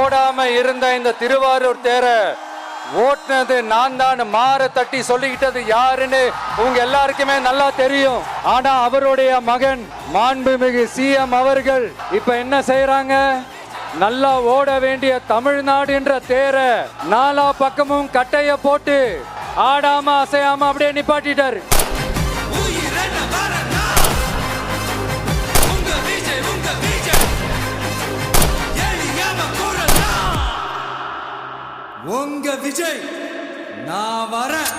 ஓடாம இருந்த இந்த திருவாரூர் தேர ஓட்டுனது நான் தான் மாற தட்டி சொல்லிக்கிட்டது யாருன்னு உங்க எல்லாருக்குமே நல்லா தெரியும். ஆனா அவருடைய மகன் மாண்புமிகு சிஎம் அவர்கள் இப்ப என்ன செய்யறாங்க? நல்லா ஓட வேண்டிய தமிழ்நாடு என்ற தேர நாலா பக்கமும் கட்டைய போட்டு ஆடாம அசையாம அப்படியே நிப்பாட்டிட்டாரு. உங்க விஜய் நான் வரேன்.